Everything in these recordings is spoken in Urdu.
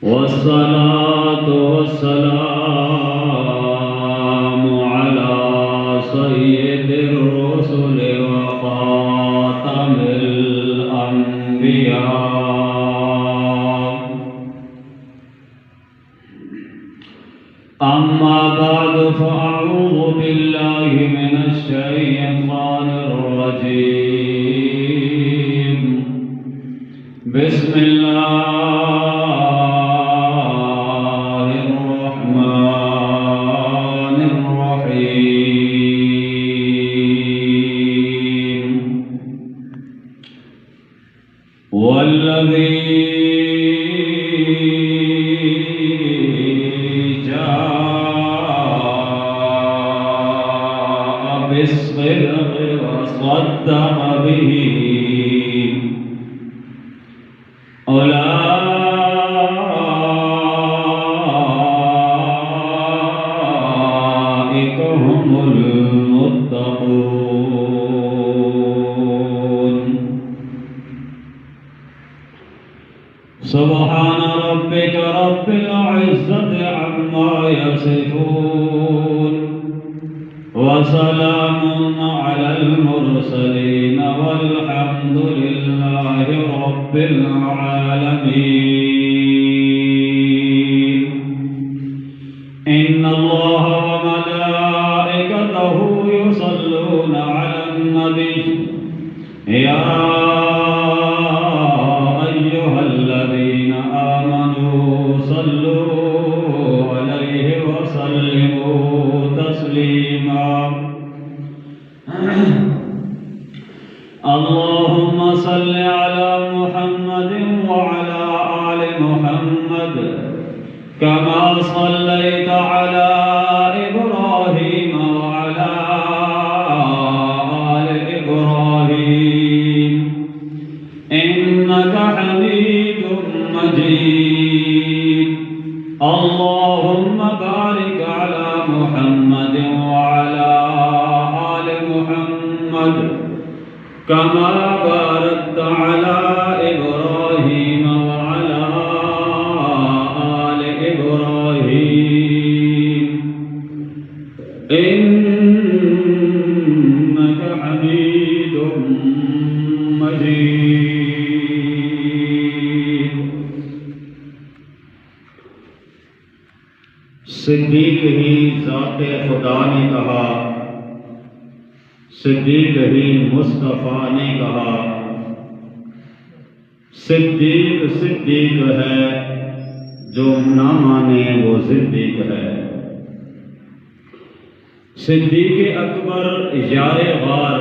والصلاة والسلام على سيد الرسل وخاتم الأنبياء. أما بعد فأعوذ بالله من الشيطان الرجيم. بسم الله والذي جاء بالصدق وصدق به أولئك هم المتقون. سبحان ربك رب العزة عما يصفون وسلام على المرسلين والحمد لله رب العالمين. إن الله وملائكته يصلون على النبي يا أيها الذين آمنوا صلوا عليه وسلموا تسليما. اللهم صل على محمد وعلى آل محمد كما صليت على إبراهيم وعلى آل إبراهيم إنك حميد مجيد. اللهم بارك على محمد وعلى آل محمد كما باركت على إبراهيم وعلى آل إبراهيم إنك حميد مجيد. صدیق ہی ذات خدا نے کہا، صدیق ہی مصطفیٰ نے کہا، صدیق صدیق ہے جو نہ مانے وہ صدیق ہے. صدیق اکبر یار غار،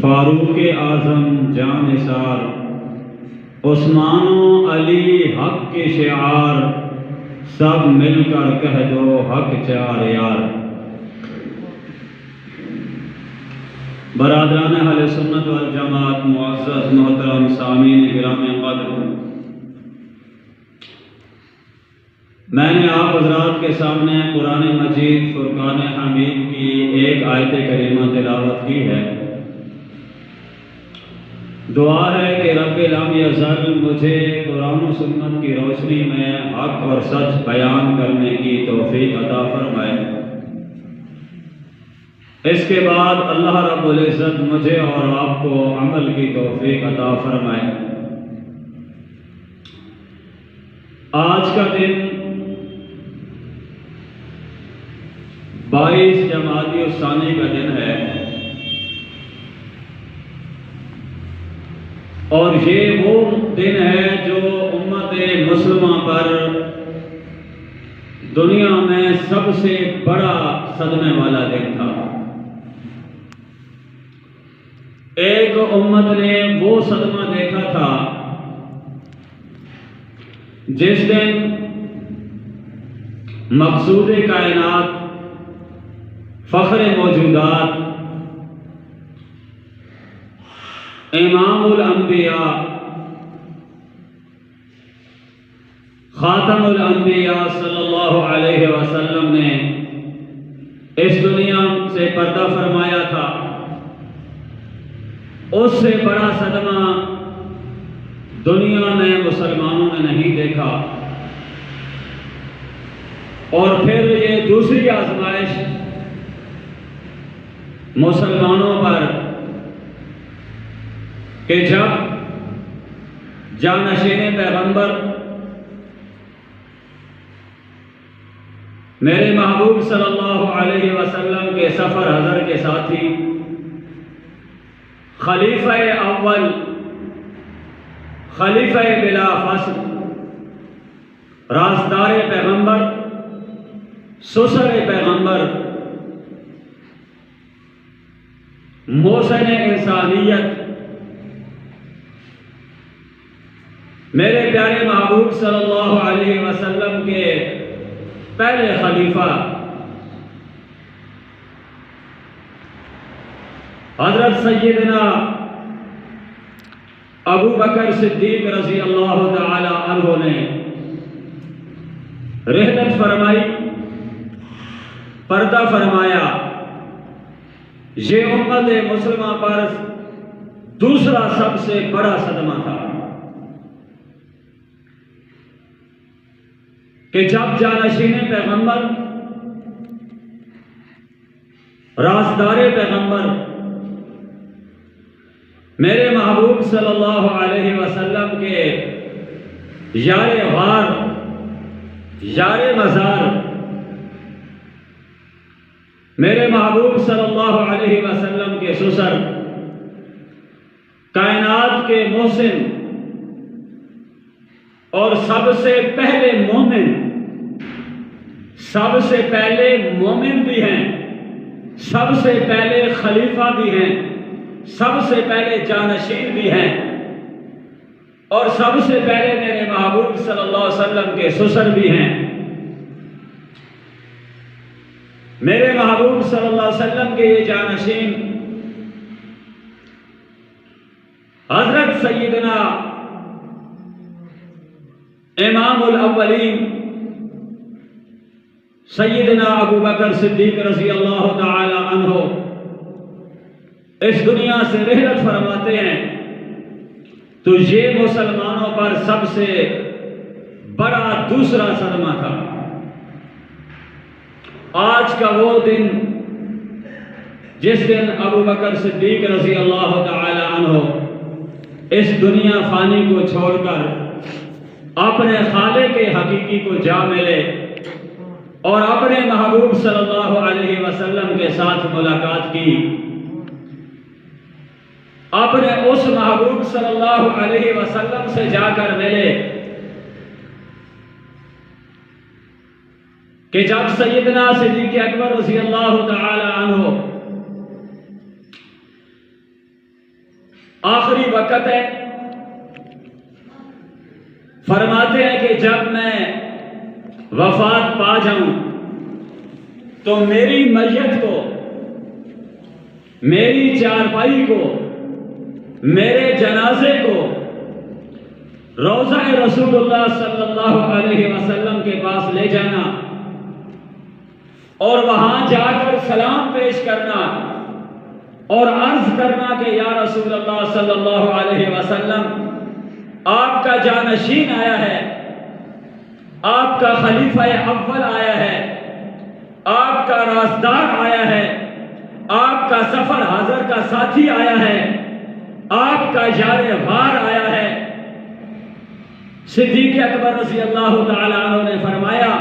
فاروق اعظم جاں نثار، عثمان و علی حق کے شعار، سب مل کر کہہ دو حق چار یار. برادران اہل سنت والجماعت، معزز محترم سامعین کرام قدر، میں نے آپ حضرات کے سامنے قرآن مجید فرقان حمید کی ایک آیت کریمہ تلاوت کی ہے. دعا ہے کہ رب لم یزل مجھے قرآن و سنت کی روشنی میں حق اور سچ بیان کرنے کی توفیق عطا فرمائے. اس کے بعد اللہ رب العزت مجھے اور آپ کو عمل کی توفیق عطا فرمائے. آج کا دن 22 جمادی الثانی کا دن ہے، اور یہ وہ دن ہے جو امت مسلمہ پر دنیا میں سب سے بڑا صدمے والا دن تھا. ایک امت نے وہ صدمہ دیکھا تھا جس دن مقصود کائنات، فخر موجودات، امام الانبیاء، خاتم الانبیاء صلی اللہ علیہ وسلم نے اس دنیا سے پردہ فرمایا تھا. اس سے بڑا صدمہ دنیا میں مسلمانوں نے نہیں دیکھا۔ اور پھر یہ دوسری آزمائش مسلمانوں پر کہ جب جانشین پیغمبر میرے محبوب صلی اللہ علیہ وسلم کے سفر حضر کے ساتھی خلیفہ اول، خلیفہ بلا فصل، رازدار پیغمبر، سسر پیغمبر، محسن انسانیت، میرے پیارے محبوب صلی اللہ علیہ وسلم کے پہلے خلیفہ حضرت سیدنا ابو بکر صدیق رضی اللہ تعالی عنہ نے رحلت فرمائی، پردہ فرمایا۔ یہ امت مسلمہ پر دوسرا سب سے بڑا صدمہ تھا کہ جب جانشین پیغمبر، رازدار پیغمبر میرے محبوب صلی اللہ علیہ وسلم کے یار غار، یار مزار، میرے محبوب صلی اللہ علیہ وسلم کے سسر، کائنات کے محسن اور سب سے پہلے مومن، سب سے پہلے مومن بھی ہیں، سب سے پہلے خلیفہ بھی ہیں، سب سے پہلے جانشین بھی ہیں، اور سب سے پہلے میرے محبوب صلی اللہ علیہ وسلم کے سسر بھی ہیں۔ میرے محبوب صلی اللہ علیہ وسلم کے یہ جانشین حضرت سیدنا امام الاولین سیدنا ابو بکر صدیق رضی اللہ تعالی عنہ اس دنیا سے رحلت فرماتے ہیں، تو یہ مسلمانوں پر سب سے بڑا دوسرا صدمہ تھا۔ آج کا وہ دن جس دن ابو بکر صدیق رضی اللہ تعالی عنہ اس دنیا فانی کو چھوڑ کر اپنے خالق حقیقی کو جا ملے اور اپنے محبوب صلی اللہ علیہ وسلم کے ساتھ ملاقات کی، اپنے اس محبوب صلی اللہ علیہ وسلم سے جا کر ملے کہ جب سیدنا صدیق اکبر رضی اللہ تعالی عنہ آخری وقت ہے، فرماتے ہیں کہ جب میں وفات پا جاؤں تو میری میت کو، میری چارپائی کو، میرے جنازے کو روضہ رسول اللہ صلی اللہ علیہ وسلم کے پاس لے جانا اور وہاں جا کر سلام پیش کرنا اور عرض کرنا کہ یا رسول اللہ صلی اللہ علیہ وسلم، آپ کا جانشین آیا ہے، آپ کا خلیفہ اول آیا ہے، آپ کا رازدار آیا ہے، آپ کا سفر حاضر کا ساتھی آیا ہے، آپ کا یار غار آیا ہے۔ صدیق اکبر رضی اللہ تعالی عنہ نے فرمایا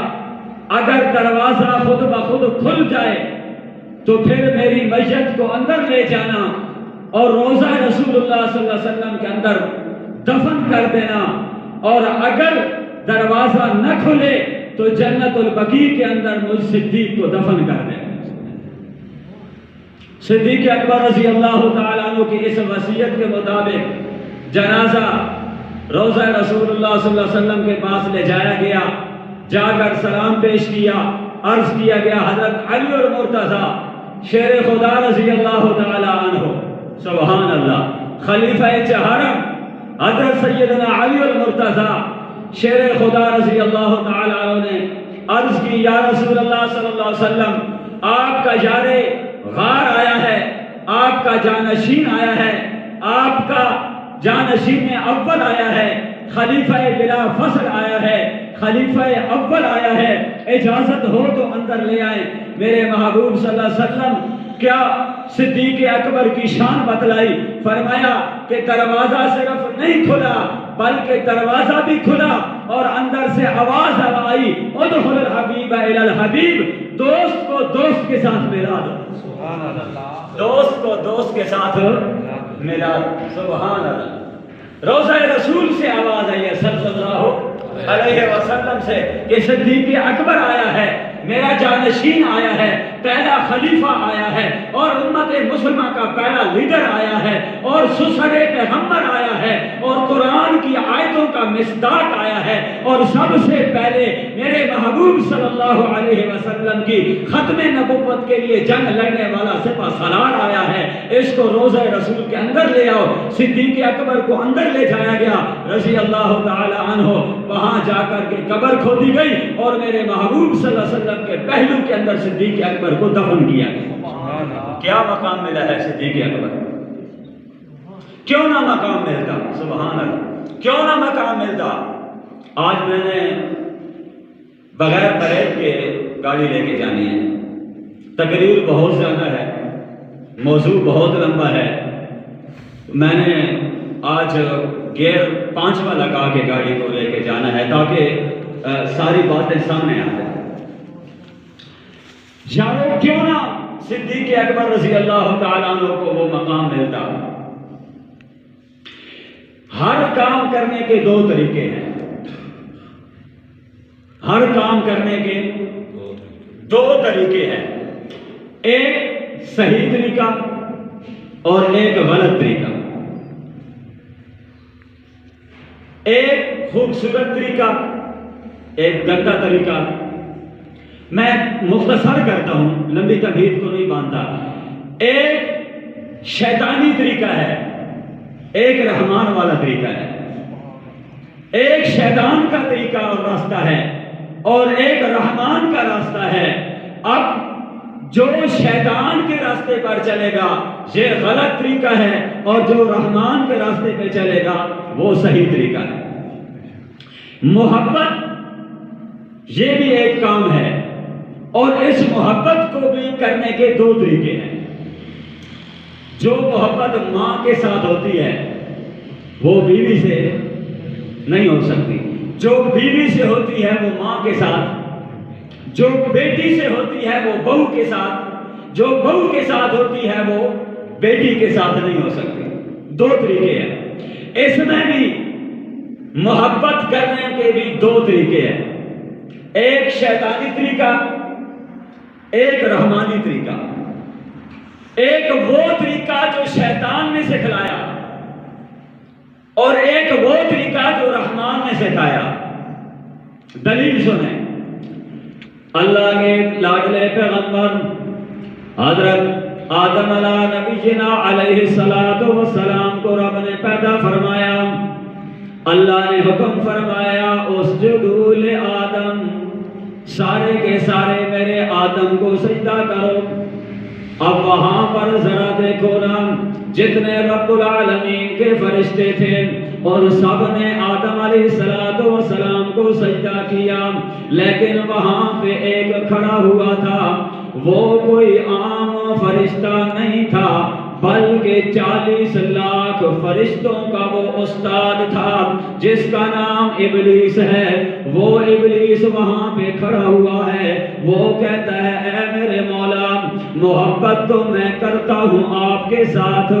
اگر دروازہ خود بخود کھل جائے تو پھر میری میت کو اندر لے جانا اور روضہ رسول اللہ صلی اللہ علیہ وسلم کے اندر دفن کر دینا، اور اگر دروازہ نہ کھلے تو جنت البقیع کے اندر مجھ صدیق کو دفن کر دینا۔ صدیق اکبر رضی اللہ تعالیٰ عنہ کی اس وصیت کے مطابق جنازہ روضہ رسول اللہ صلی اللہ علیہ وسلم کے پاس لے جایا گیا، جا کر سلام پیش کیا، عرض کیا گیا حضرت علی المرتضیٰ شیر خدا رضی اللہ تعالی عنہ، سبحان اللہ، خلیفہ چہارم حضرت سیدنا علی المرتضیٰ شیر خدا رضی اللہ تعالی عنہ نے عرض کی یا رسول اللہ صلی اللہ علیہ وسلم، آپ کا یار غار آیا ہے، آپ کا جانشین آیا ہے، آپ کا جانشین اول آیا ہے، خلیفہ بلا فصل آیا ہے، خلیفہ اول آیا ہے، اجازت ہو تو اندر لے آئیں۔ میرے محبوب صلی اللہ علیہ وسلم کیا صدیق اکبر کی شان بتلائی، فرمایا کہ دروازہ صرف نہیں کھلا بلکہ دروازہ بھی کھلا اور اندر سے آواز آئی، ادخل الحبیب الی الحبیب، دوست کو دوست کے ساتھ ملا دو، سبحان اللہ، دوست کو دوست کے ساتھ ملا دو، سبحان اللہ۔ روضہ رسول سے آواز آئی ہے صلی اللہ علیہ وسلم سے کہ صدیق اکبر آیا ہے، میرا جانشین آیا ہے، پہلا خلیفہ آیا ہے اور امت مسلمہ کا پہلا لیڈر آیا ہے اور سسرے پیغمبر آیا ہے اور قرآن کی آیتوں کا مصداق آیا ہے اور سب سے پہلے میرے محبوب صلی اللہ علیہ وسلم کی ختم نبوت کے لیے جنگ لڑنے والا سپہ سالار آیا ہے۔ اس کو روضہ رسول کے اندر لے آؤ۔ صدیق اکبر کو اندر لے جایا گیا رضی اللہ تعالی عنہ، وہاں جا کر کے قبر کھودی گئی اور میرے محبوب صلی اللہ علیہ وسلم کے پہلو کے اندر صدیق اکبر کو دفن کیا گیا۔ کیا مقام ملا ہے صدیق اکبر کو؟ کیوں نہ مقام ملتا، سبحان اللہ، کیوں نہ مقام ملتا۔ آج میں نے بغیر پریڈ کے گاڑی لے کے جانی ہے، تقریر بہت زیادہ ہے، موضوع بہت لمبا ہے، میں نے آج گیئر 5واں لگا کے گاڑی کو لے کے جانا ہے تاکہ ساری باتیں سامنے آ جائیں۔ جاؤ کیوں نہ صدیق اکبر رضی اللہ تعالیٰ عنہ کو وہ مقام ملتا۔ ہر کام کرنے کے دو طریقے ہیں، ہر کام کرنے کے دو طریقے ہیں، ایک صحیح طریقہ اور ایک غلط طریقہ، ایک خوبصورت طریقہ ایک گندا طریقہ۔ میں مختصر کرتا ہوں، لمبی تمہید کو نہیں باندھتا۔ ایک شیطانی طریقہ ہے، ایک رحمان والا طریقہ ہے، ایک شیطان کا طریقہ اور راستہ ہے اور ایک رحمان کا راستہ ہے۔ اب جو شیطان کے راستے پر چلے گا یہ غلط طریقہ ہے اور جو رحمان کے راستے پہ چلے گا وہ صحیح طریقہ ہے۔ محبت یہ بھی ایک کام ہے اور اس محبت کو بھی کرنے کے دو طریقے ہیں۔ جو محبت ماں کے ساتھ ہوتی ہے وہ بیوی سے نہیں ہو سکتی، جو بیوی سے ہوتی ہے وہ ماں کے ساتھ، جو بیٹی سے ہوتی ہے وہ بہو کے ساتھ، جو بہو کے ساتھ ہوتی ہے وہ بیٹی کے ساتھ نہیں ہو سکتی۔ دو طریقے ہیں، اس میں بھی محبت کرنے کے بھی دو طریقے ہیں، ایک شیطانی طریقہ ایک رحمانی طریقہ۔ ایک وہ طریقہ جو شیطان نے سکھلایا اور ایک وہ طریقہ جو رحمان نے سکھایا۔ دلیل سنیں، اللہ کے لاڈلے پیغمبر حضرت آدم علیہ نبینا علیہ السلام کو رب نے پیدا فرمایا، اللہ نے حکم فرمایا اسجدوا لآدم، سارے کے سارے میرے آدم کو سجدہ کرو۔ اب وہاں پر ذرا دیکھو نا، جتنے رب العالمین کے فرشتے تھے اور سب نے آدم علیہ السلام کو سجدہ کیا، لیکن وہاں پہ ایک کھڑا ہوا تھا، وہ کوئی عام فرشتہ نہیں تھا بلکہ 40 لاکھ فرشتوں کا وہ استاد تھا جس کا نام ابلیس ہے۔ وہ ابلیس وہاں پہ کھڑا ہوا ہے، وہ کہتا ہے اے میرے مولا، محبت تو میں کرتا ہوں آپ کے ساتھ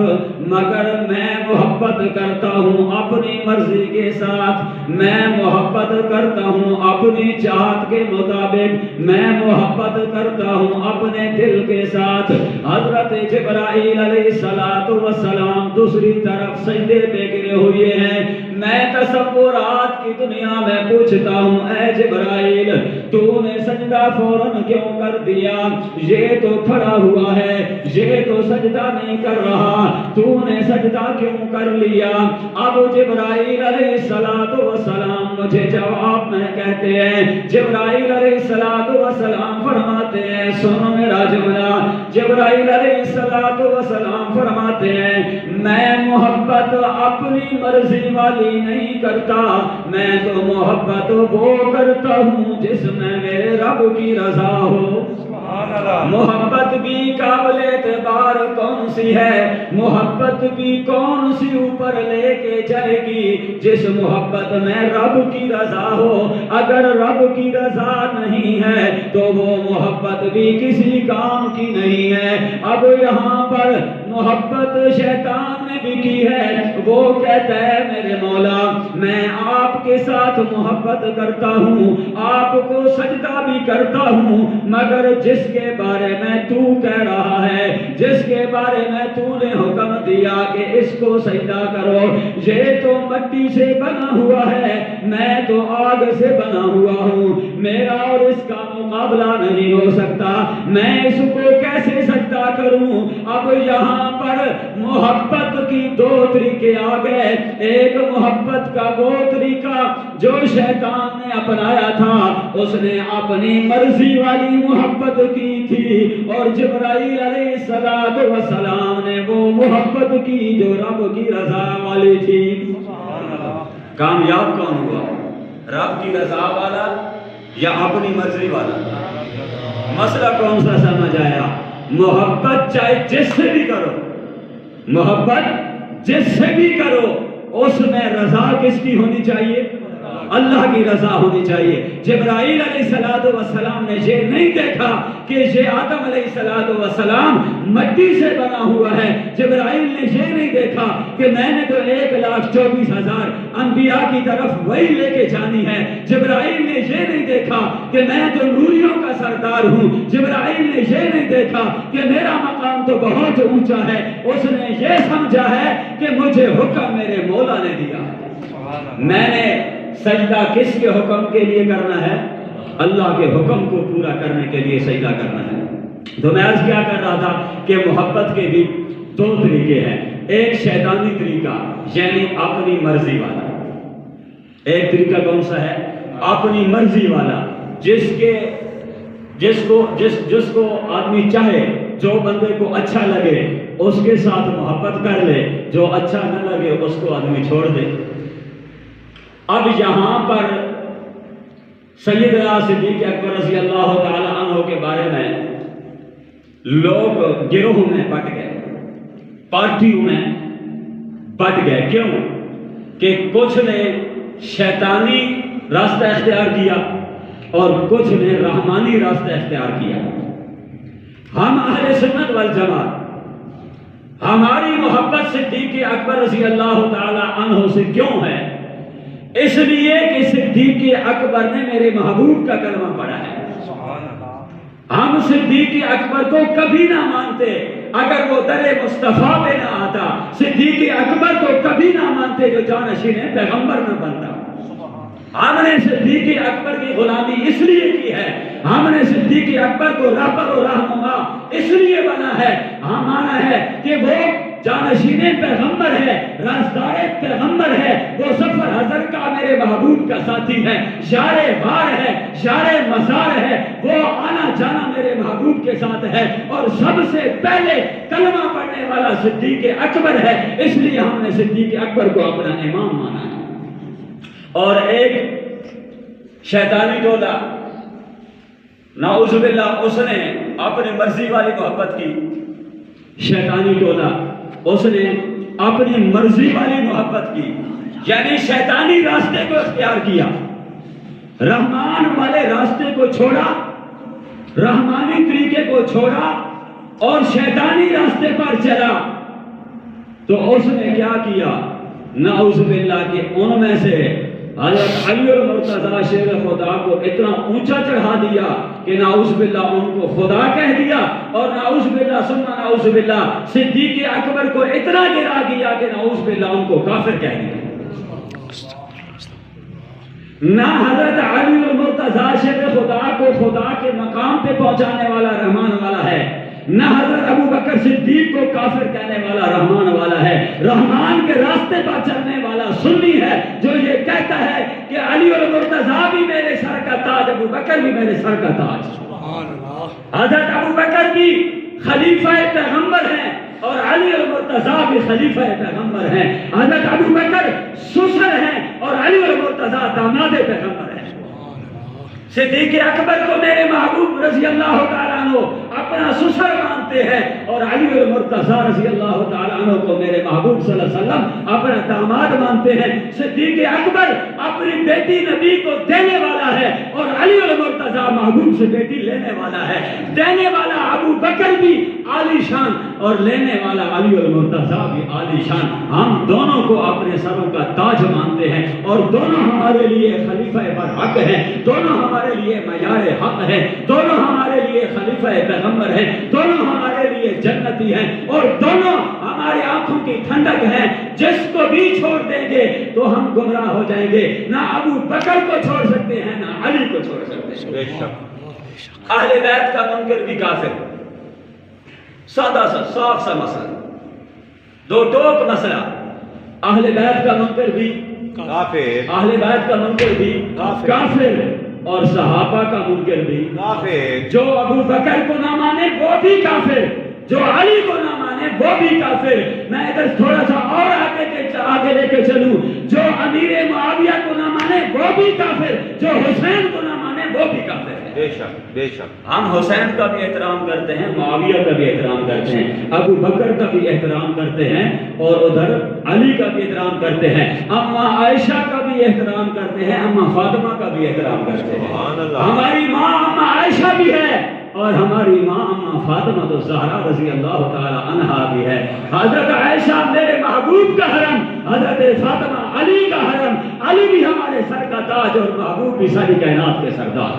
مگر میں محبت کرتا ہوں اپنی مرضی کے ساتھ، میں محبت کرتا ہوں اپنی چاہت کے مطابق، میں محبت کرتا ہوں اپنے دل کے ساتھ۔ حضرت جبرائیل علیہ السلام دوسری طرف سجدے پہ گرے ہوئے ہیں۔ میں تصورات کی دنیا میں پوچھتا ہوں اے جبرائیل، تو نے سجدہ فوراً کیوں کر دیا؟ یہ تو کھڑا ہوا ہے، یہ تو سجدہ نہیں کر رہا، تو نے سجدہ کیوں کر لیا؟ اب جبرائیل علیہ السلام مجھے جواب میں کہتے ہیں، جبرائیل علیہ السلام فرماتے ہیں، سنو میرا جملہ، جبرائیل علیہ السلام فرماتے ہیں میں محبت اپنی مرضی والی نہیں کرتا، میں تو محبت وہ کرتا ہوں جس میں میرے رب کی رضا ہو۔ محبت بھی قابل اعتبار کون سی ہے، محبت بھی کون سی اوپر لے کے جائے گی، جس محبت میں رب کی رضا ہو۔ اگر رب کی رضا نہیں ہے تو وہ محبت بھی کسی کام کی نہیں ہے۔ اب یہاں پر محبت شیطان نے بھی کی ہے، وہ کہتا ہے میرے مولا میں آپ کے ساتھ محبت کرتا ہوں، آپ کو سجدہ بھی کرتا ہوں، مگر جس کے بارے میں تو کہہ رہا ہے، جس کے بارے میں تو نے حکم دیا کہ اس کو سجدہ کرو، یہ تو مٹی سے بنا ہوا ہے، میں تو آگ سے بنا ہوا ہوں، میرا اور اس کا مقابلہ نہیں ہو سکتا، میں اس کو کیسے سجدہ کروں؟ اب یہاں پر محبت کی دو طریقے آ گئے۔ ایک محبت کا وہ طریقہ جو شیطان نے اپنایا تھا، اس نے اپنی مرضی والی محبت کی تھی، اور جبرائیل علیہ السلام نے وہ محبت کی جو رب کی رضا والی تھی۔ کامیاب کون ہوا، رب کی رضا والا یا اپنی مرضی والا؟ مسئلہ کون سا سمجھ آیا؟ محبت چاہے جس سے بھی کرو، محبت جس سے بھی کرو، اس میں رضا کس کی ہونی چاہیے؟ اللہ کی رضا ہونی چاہیے۔ جبرائیل علیہ السلام نے یہ نہیں دیکھا کہ یہ آدم علیہ السلام مٹی سے بنا ہوا ہے، جبرائیل نے یہ نہیں دیکھا کہ میں نے تو 1,24,000 انبیاء کی طرف وہی لے کے جانی ہے، جبرائیل نے یہ نہیں دیکھا کہ میں تو نوریوں کا سردار ہوں، جبرائیل نے یہ نہیں دیکھا کہ میرا مقام تو بہت اونچا ہے، اس نے یہ سمجھا ہے کہ مجھے حکم میرے مولا نے دیا، میں نے سجدہ کس کے حکم کے لیے کرنا ہے؟ اللہ کے حکم کو پورا کرنے کے لیے سجدہ کرنا ہے۔ تو میں عرض کیا کر رہا تھا کہ محبت کے بھی دو طریقے ہیں، ایک شیطانی طریقہ یعنی اپنی مرضی والا، ایک طریقہ کون سا ہے؟ اپنی مرضی والا، جس کو آدمی چاہے، جو بندے کو اچھا لگے اس کے ساتھ محبت کر لے، جو اچھا نہ لگے اس کو آدمی چھوڑ دے۔ اب یہاں پر سیدنا صدیق اکبر رضی اللہ تعالی عنہ کے بارے میں لوگ گروہ میں بٹ گئے، پارٹیوں میں بٹ گئے۔ کیوں؟ کہ کچھ نے شیطانی راستہ اختیار کیا اور کچھ نے رحمانی راستہ اختیار کیا۔ ہم اہل سنت والجماعت، ہماری محبت صدیق اکبر رضی اللہ تعالی عنہ سے کیوں ہے؟ اس لیے کہ صدیق اکبر نے میرے محبوب کا کلمہ پڑھا ہے۔ ہم صدیق اکبر کو کبھی نہ مانتے اگر وہ در مصطفیٰ پہ نہ آتا، صدیق اکبر کو کبھی نہ مانتے جو جانشین پیغمبر نہ بنتا۔ ہم نے صدیق اکبر کی غلامی اس لیے کی ہے، ہم نے صدیق اکبر کو رہبر و رہنما اس لیے بنا ہے، ہم مانا ہے کہ وہ جانشین پیغمبر ہے، رازدار پیغمبر ہے، وہ سفر حضر کا میرے محبوب کا ساتھی ہے، شار بار ہے، شار مزار ہے، وہ آنا جانا میرے محبوب کے ساتھ ہے، اور سب سے پہلے کلمہ پڑھنے والا صدیق اکبر ہے، اس لیے ہم نے صدیق اکبر کو اپنا امام مانا ہے۔ اور ایک شیطانی ٹولہ نعوذ باللہ، اس نے اپنی مرضی والی محبت کی، شیطانی ٹولہ اس نے اپنی مرضی والی محبت کی، یعنی شیطانی راستے کو اختیار کیا، رحمان والے راستے کو چھوڑا، رحمانی طریقے کو چھوڑا اور شیطانی راستے پر چلا۔ تو اس نے کیا کیا؟ نعوذ باللہ کہ ان میں سے حضرت علی المرتضیٰ شیر خدا کو اتنا اونچا چڑھا دیا کہ نعوذ باللہ ان کو خدا کہہ دیا، اور نعوذ باللہ ثم نعوذ باللہ صدیق اکبر کو اتنا گرا دیا کہ نعوذ باللہ ان کو کافر کہہ دیا۔ نہ حضرت علی المرتضیٰ شیر خدا کو خدا کے مقام پہ پہنچانے والا رحمان والا ہے، نہ حضرت ابو بکر صدیق کو کافر کہنے والا رحمان والا ہے، رحمان کے راستے پر چلنے والا سنی ہے جو یہ کہتا ہے کہ علی المرتضیٰ بھی میرے سر کا تاج، ابو بکر بھی میرے سر کا تاج۔ حضرت ابو بکر بھی خلیفہ پیغمبر ہیں اور علی المرتضیٰ المرتضیٰ بھی خلیفہ پیغمبر ہیں. حضرت ابو بکر سسر ہیں اور علی المرتضیٰ داماد پیغمبر ہیں. صدیق اکبر کو میرے محبوب رضی اللہ تعالیٰ عنہ اپنا سسر مانتے ہیں اور علی المرتضیٰ رضی اللہ تعالیٰ عنہ کو میرے محبوب صلی اللہ علیہ وسلم اپنا داماد مانتے ہیں. صدیق اکبر اپنی بیٹی نبی کو دینے والا ہے اور علی المرتضیٰ محبوب سے بیٹی لینے والا ہے. دینے والا ابو بکر بھی عالی شان اور لینے والا علی المرتضیٰ بھی عالی شان. ہم دونوں کو اپنے سروں کا تاج مانتے ہیں اور دونوں ہمارے لیے خلیفہ برحق ہیں. دونوں ہمارے لیے معیار حق ہے. دونوں ہمارے لیے خلیفہ پیغمبر ہیں. دونوں ہمارے لیے جنتی ہیں اور دونوں ہماری آنکھوں کی ٹھنڈک ہیں. جس کو بھی چھوڑ دیں گے تو ہم گمراہ ہو جائیں گے. نہ ابو بکر کو چھوڑ سکتے ہیں نہ علی کو چھوڑ سکتے ہیں. اہل بیت کا منکر بھی کافر. سادہ سا صاف سا مسئلہ, دو ٹوک مسئلہ. اہل بیت کا منکر بھی کافر, اہل بیت کا منکر بھی کافر اور صحابہ کا منکر بھی کافر. جو ابو بکر کو نہ مانے وہ بھی کافر, جو علی کو نہ مانے وہ بھی کافر. میں ادھر تھوڑا سا اور آگے لے کے چلوں. جو امیر معاویہ کو نہ مانے وہ بھی کافر, جو حسین کو نہ مانے وہ بھی کافر. بے شک بے شک. ہم حسین کا بھی احترام کرتے ہیں, معاویہ کا بھی احترام کرتے ہیں, ابو بکر کا بھی احترام کرتے ہیں اور ادھر علی کا بھی احترام کرتے ہیں. اما عائشہ کا بھی احترام کرتے ہیں, اما فاطمہ کا بھی احترام کرتے ہیں. ہماری ماں اما عائشہ بھی ہے اور ہماری ماں اما فاطمہ تو زہرا رضی اللہ تعالی عنہا بھی ہے. حضرت عائشہ میرے محبوب کا حرم, حضرت فاطمہ علی کا حرم. علی بھی ہمارے سر کا تاج اور محبوب بھی ساری کائنات کے سردار.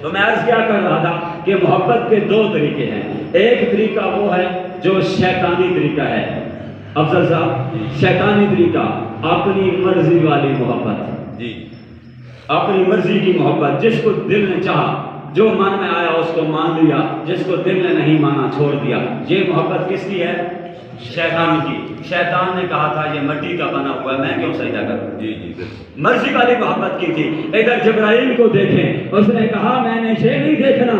تو میں عرض کیا کر رہا تھا کہ محبت کے دو طریقے ہیں. ایک طریقہ وہ ہے جو شیطانی طریقہ ہے. افضل صاحب, شیطانی طریقہ اپنی مرضی والی محبت, جی اپنی مرضی کی محبت. جس کو دل نے چاہا, جو من میں آیا اس کو مان لیا, جس کو دل نے نہیں مانا چھوڑ دیا. یہ محبت کس کی ہے؟ شیطان کی. شیطان نے کہا تھا یہ مٹی کا بنا ہوا ہے, میں کیوں سجدہ کروں. جی جی مرضی والی محبت کی تھی. ادھر جبرائیل کو دیکھیں, اس نے کہا میں نے یہ نہیں دیکھنا,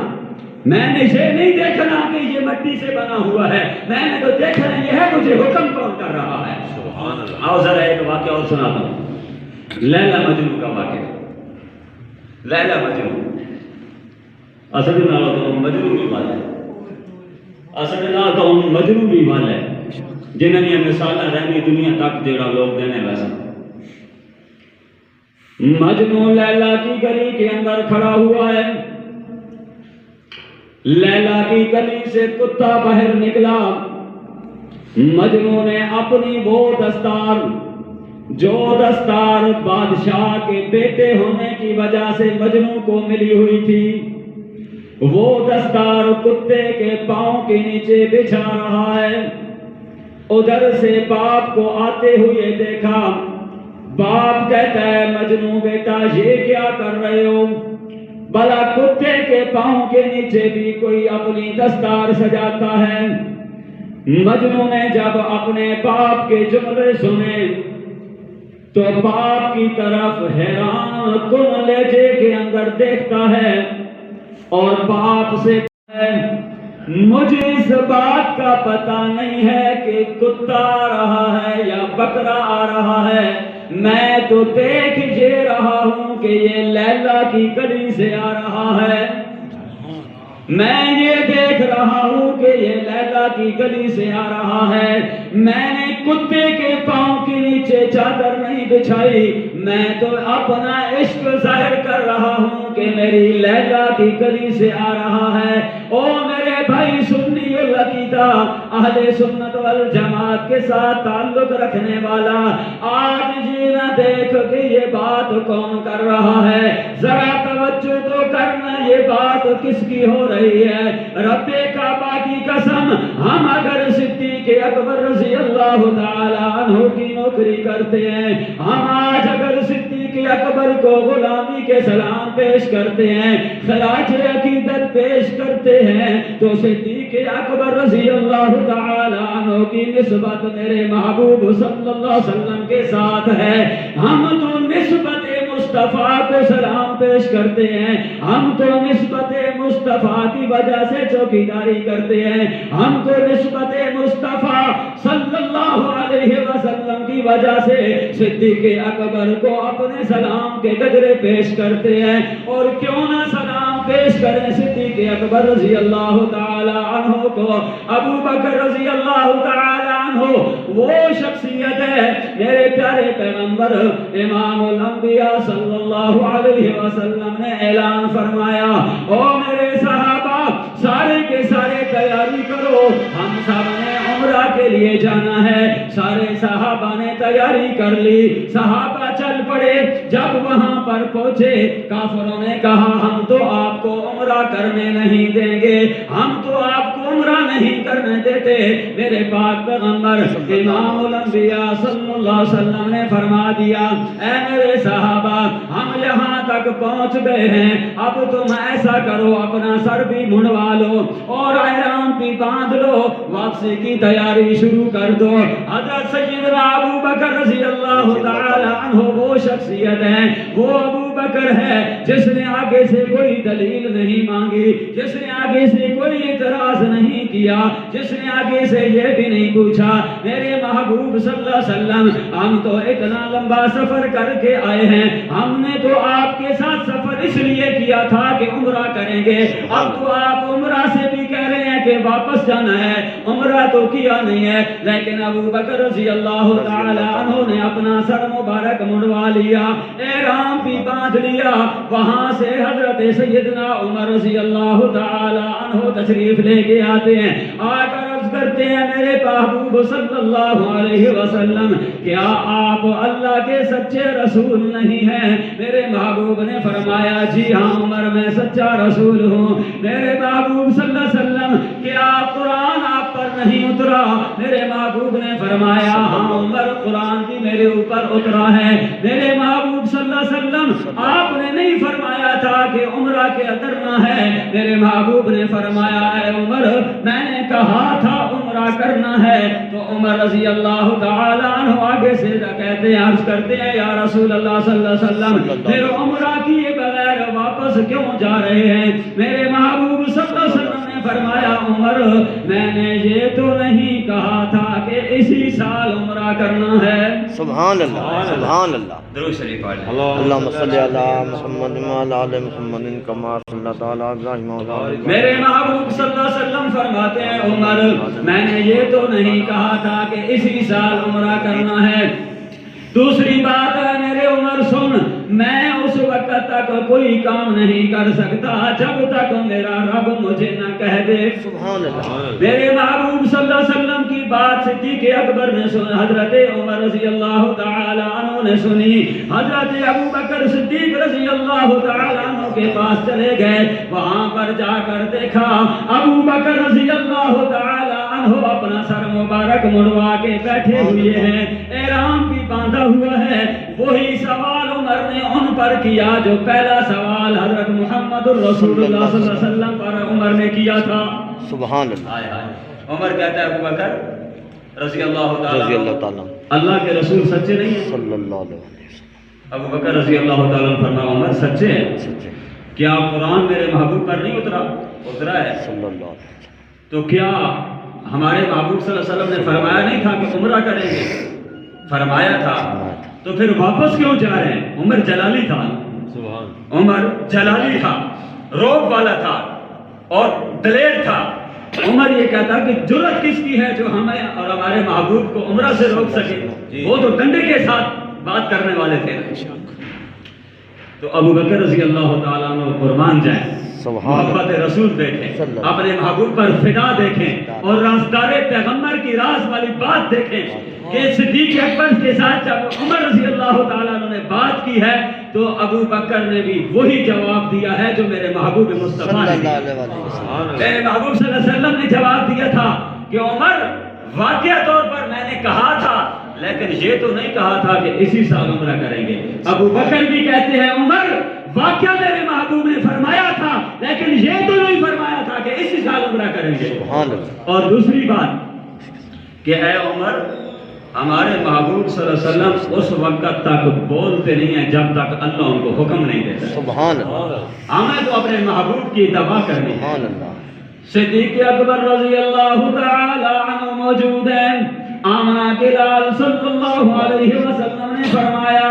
میں نے یہ نہیں دیکھنا کہ یہ مٹی سے بنا ہوا ہے, میں نے تو دیکھنا یہ ہے مجھے حکم کون کر رہا ہے. سبحان اللہ. آؤ ذرا ایک واقعہ اور سناتا ہوں. لیلا مجنون کا واقعہ. لیلا مجنون اصل نالو تو مجنون بھی والے, اصل نال تو مجنون بھی والے جنہوں نے مثالہ رہنی دنیا تک جڑا لوگ دینے ویسا. مجنون لیلا کی گلی کے اندر کھڑا ہوا ہے. لیلا کی گلی سے کتا باہر نکلا. مجنون نے اپنی وہ دستار, جو دستار بادشاہ کے بیٹے ہونے کی وجہ سے مجنون کو ملی ہوئی تھی, وہ دستار کتے کے پاؤں کے نیچے بچھا رہا ہے. ادھر سے باپ کو آتے ہوئے دیکھا. باپ کہتا ہے مجنون بیٹا یہ کیا کر رہے ہو؟ بھلا کتے کے پاؤں کے نیچے بھی کوئی اپنی دستار سجاتا ہے؟ مجنون نے جب اپنے باپ کے جملے سنے تو باپ کی طرف حیران کن لہجے کے اندر دیکھتا ہے اور باپ سے مجھے اس بات کا پتہ نہیں ہے کہ کتا آ رہا ہے یا بکرا آ رہا ہے, میں تو دیکھ یہ رہا ہوں کہ یہ لیلا کی گلی سے آ رہا ہے. میں یہ دیکھ رہا ہوں کہ یہ لیلا کی گلی سے آ رہا ہے. میں نے کتے کے پاؤں کے نیچے چادر نہیں بچھائی, میں تو اپنا عشق ظاہر کر رہا ہوں کہ میری لیلا کی گلی سے آ رہا ہے. او میرے بھائی سنی العقیدہ, اہل سنت والجماعت کے ساتھ تعلق رکھنے والا, آج یہ نہ دیکھ کہ یہ بات کون کر رہا ہے, ذرا توجہ تو کرنا یہ بات کس کی ہو رہی ہے. رب کعبہ کی قسم, ہم اگر صدیق اکبر رضی اللہ تعالی عنہ کی نوکری کرتے ہیں, ہم آج اگر صدیق اکبر کو غلامی کے سلام پیش کرتے ہیں, خراج عقیدت پیش کرتے ہیں, تو صدیق اکبر رضی اللہ تعالی عنہ کی نسبت میرے محبوب صلی اللہ علیہ وسلم کے ساتھ ہے. ہم تو نسبت مصطفیٰ کو سلام پیش کرتے ہیں, ہم تو نسبت مصطفیٰ کی وجہ سے چوکیداری کرتے ہیں, ہم تو نسبت مصطفیٰ کی وجہ سے صدیق اکبر کو اپنے سلام کے گجرے پیش کرتے ہیں. اور کیوں نہ سلام پیش کریں صدیق اکبر رضی اللہ تعالی عنہ کو. ابو بکر رضی اللہ تعالی عنہ وہ شخصیت ہے میرے پیارے پیغمبر امام الانبیاء صلی اللہ علیہ وسلم نے اعلان فرمایا او میرے صحابہ سارے کے سارے تیاری کرو, ہم سب نے عمرہ کے لیے جانا ہے. سارے صحابہ نے تیاری کر لی, صحابہ چل پڑے. جب وہاں پر پہنچے کافروں نے کہا ہم تو آپ کو عمرہ کرنے نہیں دیں گے, ہم تو آپ کو عمرہ نہیں کرنے دیتے. میرے پاک پیغمبر امام الانبیاء صلی اللہ علیہ وسلم نے فرما دیا اے میرے صحابہ ہم یہاں تک پہنچ گئے ہیں, اب تم ایسا کرو اپنا سر بھی منڈوا لو اور احرام بھی باندھ لو, واپسی کی تیاری شروع کر دو. حضرت سیدنا ابو بکر رضی اللہ تعالی عنہ وہ شخصیت ہے, وہ ابو بکر ہے جس نے آگے سے کوئی دلیل نہیں مانگی, جس نے آگے سے کوئی اعتراض نہیں کیا, جس نے آگے سے یہ بھی نہیں پوچھا میرے محبوب صلی اللہ علیہ وسلم ہم تو اتنا لمبا سفر کر کے آئے ہیں, ہم نے تو آپ کے ساتھ سفر اس لیے کیا تھا کہ عمرہ کریں گے, اب تو آپ عمرہ سے بھی کہہ رہے ہیں کہ واپس جانا ہے, عمرہ تو کیا نہیں ہے. لیکن ابو بکر رضی اللہ تعالی عنہ نے اپنا سر مبارک منڈوا لیا, احرام بھی باندھ لیا. وہاں سے حضرت سیدنا عمر رضی اللہ تعالی عنہ تشریف لے کے آتے ہیں, آ کر عرض کرتے ہیں میرے محبوب صلی اللہ علیہ وسلم کیا آپ اللہ کے سچے رسول نہیں ہیں؟ میرے محبوب نے فرمایا جی ہاں عمر میں سچا رسول ہوں. میرے محبوب صلی اللہ علیہ وسلم کیا قرآن آپ پر نہیں اترا؟ میرے محبوب نے فرمایا ہاں عمر قرآن بھی میرے اوپر اترا ہے. میرے محبوب صلی اللہ علیہ وسلم آپ نے نہیں فرمایا تھا کہ عمرہ کے کرنا ہے. میرے محبوب نے فرمایا اے عمر میں نے کہا تھا عمرہ کرنا ہے. تو عمر رضی اللہ تعالی عنہ آگے سے کہتے ہیں عرض کرتے ہیں یا رسول اللہ صلی اللہ علیہ وسلم پھر عمرہ کیے بغیر واپس کیوں جا رہے ہیں؟ میرے محبوب صلی اللہ علیہ وسلم نے فرمایا عمر میں نے یہ تو نہیں کہا تھا کہ اسی سال عمرہ کرنا ہے. سبحان اللہ سبحان اللہ. درود شریف پڑھ لیں. اللہم صلی علی محمد وعلی آل محمد کما صلیت علی ابراہیم وعلی آل ابراہیم. میرے محبوب صلی اللہ علیہ وسلم فرماتے ہیں عمر میں نے یہ تو نہیں کہا تھا کہ اسی سال عمرہ کرنا ہے. دوسری بات ہے میرے عمر سن, میں اس وقت تک کوئی کام نہیں کر سکتا جب تک میرا رب مجھے نہ کہہ دے. سبحان اللہ. میرے محبوب صلی اللہ علیہ وسلم کی بات صدیق اکبر نے سنی, حضرت عمر رضی اللہ تعالی عنہ نے سنی. حضرت ابو بکر صدیق رضی اللہ تعالی عنہ کے پاس چلے گئے, وہاں پر جا کر دیکھا ابو بکر رضی اللہ تعالی عنہ اپنا سر مبارک منڈوا کے بیٹھے ہوئے ہیں, احرام بھی باندھا ہوا ہے. وہی سوال عمر نے ان پر کیا جو پہلا سوال حضرت محمد الرسول اللہ صلی اللہ علیہ وسلم پر عمر نے کیا تھا. سبحان اللہ. عمر کہتا ہے ابو بکر رضی اللہ تعالی اللہ کے رسول سچے نہیں ہیں؟ صلی اللہ علیہ وسلم. ابو بکر رضی اللہ تعالیٰ فرمایا عمر سچے ہیں. سچے. کیا قرآن میرے محبوب پر نہیں اترا ہے؟ صلی اللہ علیہ وسلم. تو کیا ہمارے محبوب صلی اللہ علیہ وسلم نے فرمایا نہیں تھا کہ عمرہ کریں گے؟ فرمایا تھا. تو پھر واپس کیوں جا رہے ہیں؟ عمر جلالی تھا. عمر جلالی تھا, روب والا تھا اور دلیر تھا. عمر یہ کہتا کہ جرأت کس کی ہے جو ہمیں اور ہمارے محبوب کو عمرہ سے روک سکے؟ وہ تو ڈنڈے کے ساتھ بات کرنے والے تھے. تو ابو بکر رضی اللہ تعالیٰ عنہ قربان جائیں, محبت رسول دیکھیں, اپنے محبوب پر فدا دیکھیں اور رازدار پیغمبر کی راز والی بات دیکھیں کہ صدیق اکبر کے ساتھ جب عمر رضی اللہ تعالیٰ عنہ نے بات کی ہے تو ابو بکر نے بھی وہی جواب دیا ہے جو میرے محبوب مصطفیٰ نے. میرے محبوب صلی اللہ علیہ وسلم نے جواب دیا تھا کہ عمر واقعہ طور پر میں نے کہا تھا لیکن یہ تو نہیں کہا تھا کہ اسی سال عمرہ کریں گے. ابو بکر بھی کہتے ہیں عمر واقعہ میرے محبوب نے فرمایا تھا لیکن یہ تو نہیں فرمایا تھا کہ اسی سال عمرہ کریں گے. اور دوسری بات کہ اے عمر ہمارے محبوب صلی اللہ علیہ وسلم اس وقت تک بولتے نہیں ہیں جب تک اللہ ان کو حکم نہیں دیتا. سبحان اللہ. ہمیں تو اپنے محبوب کی اتباع کرنی ہے. سبحان اللہ. صدیق اکبر رضی اللہ تعالی عنہ موجود ہیں, آمنہ کے لال صلی اللہ علیہ وسلم نے فرمایا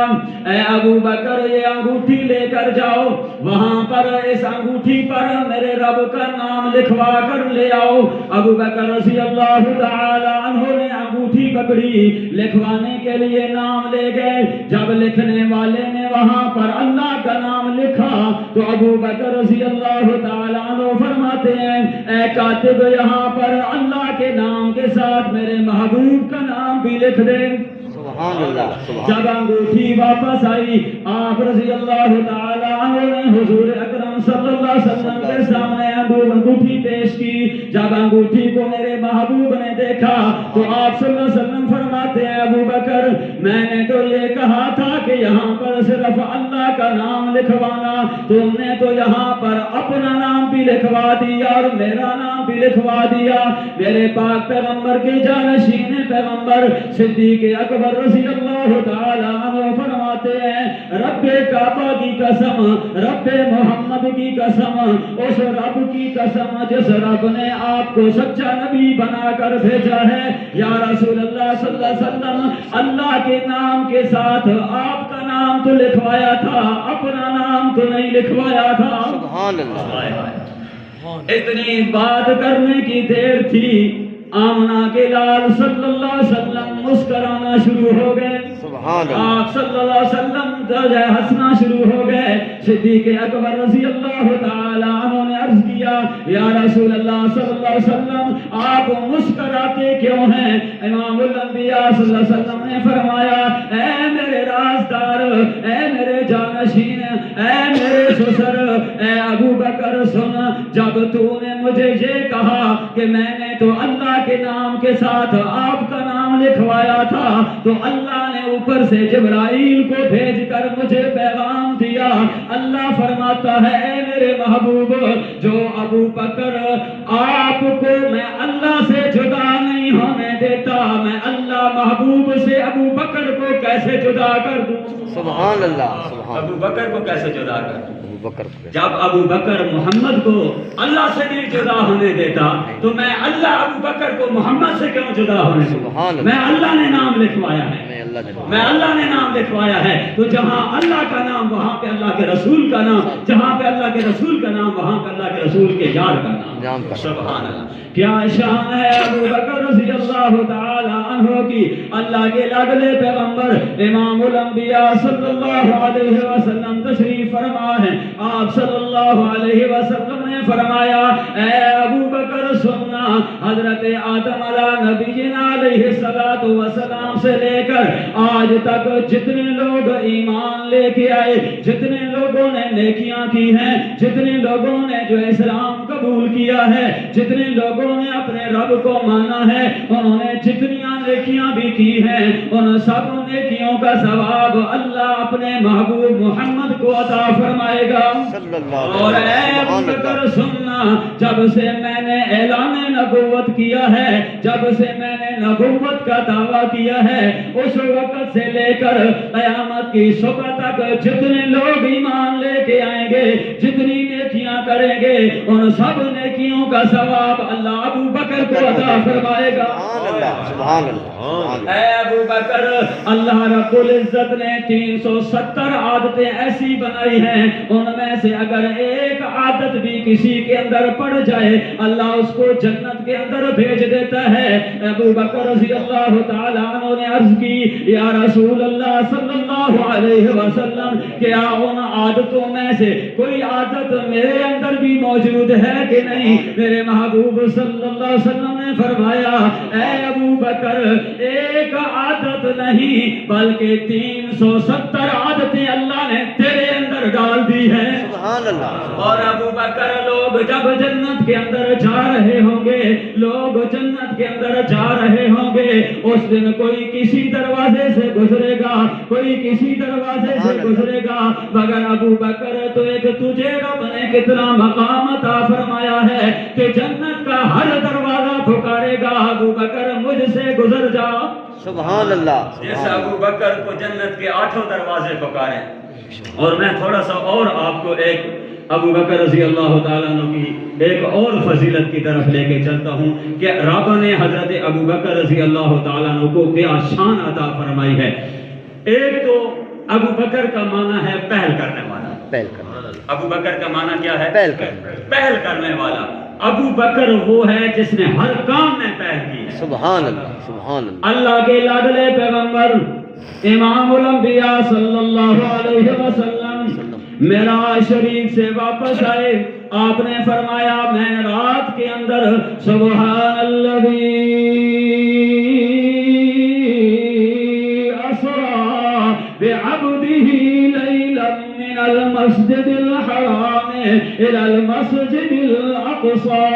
اے ابو بکر یہ انگوٹھی لے کر جاؤ، وہاں پر اس انگوٹھی پر میرے رب کا نام لکھوا کر لے آؤ۔ ابو بکر رضی اللہ تعالی عنہ نے انگوٹھی پکڑی، لکھوانے کے لیے نام لے گئے۔ جب لکھنے والے نے وہاں پر اللہ کا نام لکھا تو ابو بکر رضی اللہ تعالی عنہ فرماتے ہیں اے کاتب یہاں پر اللہ کے نام کے ساتھ میرے محبوب کا نام بھی لکھ دے۔ سبحان اللہ جب انگوٹھی واپس آئی آپ رضی اللہ تعالی عنہ نے حضور اکرم صلی اللہ علیہ وسلم کے سامنے انگوٹھی پیش کی۔ جب انگوٹھی کو میرے محبوب نے دیکھا تو آپ صلی اللہ علیہ وسلم فرماتے ہیں ابو بکر میں نے تو یہ کہا تھا کہ یہاں پر صرف اللہ کا نام لکھوانا، تم نے تو یہاں پر اپنا نام بھی لکھوا دیا اور میرا نام بھی لکھوا دیا۔ میرے پاک پیغمبر کے جانشین پیغمبر صدیق اکبر رضی اللہ تعالی عنہ فرماتے ہیں رب کعبہ کی قسم، رب محمد کی قسم، اس رب کی قسم جس رب نے آپ کو سچا نبی بنا کر بھیجا ہے، یا رسول اللہ صلی اللہ علیہ وسلم اللہ کے نام کے ساتھ آپ کا نام تو لکھوایا تھا، اپنا نام تو نہیں لکھوایا تھا۔ سبحان اللہ۔ اتنی بات کرنے کی دیر تھی، آمنہ کے لال صلی اللہ علیہ وسلم مسکرانا شروع ہو گئے، سبحان اللہ۔ آپ صلی اللہ علیہ وسلم ہنسنا شروع ہو گئے۔ صدیق اکبر رضی اللہ تعالی عنہ نے عرض کیا یا رسول اللہ صلی اللہ علیہ وسلم آپ مسکراتے کیوں ہیں؟ امام الانبیاء صلی اللہ علیہ وسلم نے فرمایا اے میرے رازدار، اے میرے جانشین، اے میرے سسر، اے ابو بکر سن، جب تو نے مجھے یہ کہا کہ میں نے تو اللہ کے نام کے ساتھ آپ کا نام لکھوایا تھا تو اللہ نے اوپر سے جبرائیل کو بھیج کر مجھے پیغام دیا۔ اللہ فرماتا ہے اے میرے محبوب جو ابو بکر آپ کو میں اللہ سے جدا نہیں ہونے دیتا، میں اللہ محبوب سے ابو بکر کو کیسے جدا کر دوں؟ سبحان اللہ۔ سبحان ابو بکر کو کیسے جدا کر دوں؟ ابو بکر جب ابو بکر محمد کو اللہ سے نہیں جدا ہونے دیتا تو میں اللہ ابو بکر کو محمد سے کیوں جدا ہونے دوں؟ میں اللہ نے نام لکھوایا ہے، میں اللہ نے نام لکھوایا ہے، تو جہاں اللہ کا نام وہاں پہ اللہ کے رسول کا نام، جہاں پہ اللہ کے رسول کا نام وہاں پہ اللہ کے رسول کے یار کا نام۔ سبحان اللہ۔ کیا شان ہے ابو بکر رضی اللہ تعالی عنہ کی، اللہ کے لاڈلے پیغمبر امام الانبیاء صلی اللہ علیہ وسلم تشریف فرما ہے۔ آپ صلی اللہ علیہ وسلم نے فرمایا اے ابو بکر سننا، حضرت آدم علیہ نبینا علیہ السلام سے لے کر آج تک جتنے لوگ ایمان لے کے آئے، جتنے لوگوں نے نیکیاں کی ہیں، جتنے لوگوں نے جو اسلام قبول کیا ہے، جتنے لوگوں نے اپنے رب کو مانا ہے، انہوں نے جتنیاں نیکیاں بھی کی ہیں، ان سب نیکیوں کا ثواب اللہ اپنے محبوب محمد کو عطا فرمائے گا۔ اور اے ابو بکر سننا، جب سے میں نے اعلان نبوت کیا ہے، جب سے میں نے نبوت کا دعویٰ کیا ہے، اس وقت سے لے کر قیامت کی صبح تک جتنے لوگ ایمان لے کے آئیں گے، جتنی نیکیاں کریں گے، ان سب نیکیوں کا ثواب اللہ ابو بکر کو عطا فرمائے گا۔ سبحان اللہ۔ اے ابو بکر، اللہ رب العزت نے 370 عادتیں ایسی بنائی ہیں، ان میں سے اگر ایک عادت بھی کسی کے اندر پڑ جائے اللہ اس کو جنت کے اندر بھیج دیتا ہے۔ ابو بکر رضی اللہ تعالیٰ عنہ نے عرض کی یا رسول اللہ صلی اللہ علیہ وسلم کیا ان عادتوں میں سے کوئی عادت میرے اندر بھی موجود ہے کہ نہیں؟ میرے محبوب صلی اللہ علیہ وسلم نے فرمایا اے ابو بکر ایک عادت نہیں بلکہ 370 عادتیں اللہ نے تیرے اندر ڈال دی ہیں۔ سبحان اللہ۔ اور ابو بکر لوگ جب جنت کے اندر جا رہے ہوں گے، لوگ جنت کے اندر جا رہے ہوں گے، اس دن کوئی کسی دروازے سے گزرے گا، کوئی کسی دروازے سے گزرے گا، مگر ابو بکر تو ایک تجھے رب نے کتنا مقام عطا فرمایا ہے کہ جنت کا ہر دروازہ پکارے گا ابو بکر مجھ سے گزر جا۔ سبحان اللہ۔ جیسے ابو بکر کو جنت کے 8 دروازے پکارے۔ اور میں تھوڑا سا اور آپ کو ایک ابو بکر رضی اللہ تعالیٰ عنہ کی ایک اور فضیلت کی طرف لے کے چلتا ہوں کہ رب نے حضرت ابو بکر رضی اللہ تعالیٰ عنہ کو کیا شان عطا فرمائی ہے۔ ایک تو ابو بکر کا معنی ہے پہل کرنے والا، پہل کرنے والا۔ ابو بکر کا معنی کیا ہے؟ پہل کرنے والا۔ ابو بکر وہ ہے جس نے ہر کام میں پہل کی ہے۔ سبحان اللہ، سبحان اللہ۔ اللہ کے لاڈلے پیغمبر امام الانبیاء صلی اللہ علیہ وسلم معراج شریف سے واپس آئے، آپ نے فرمایا میں رات کے اندر سبحان الذی اسری بعبدہ لیلا من المسجد الحرام الى المسجد الاقصی۔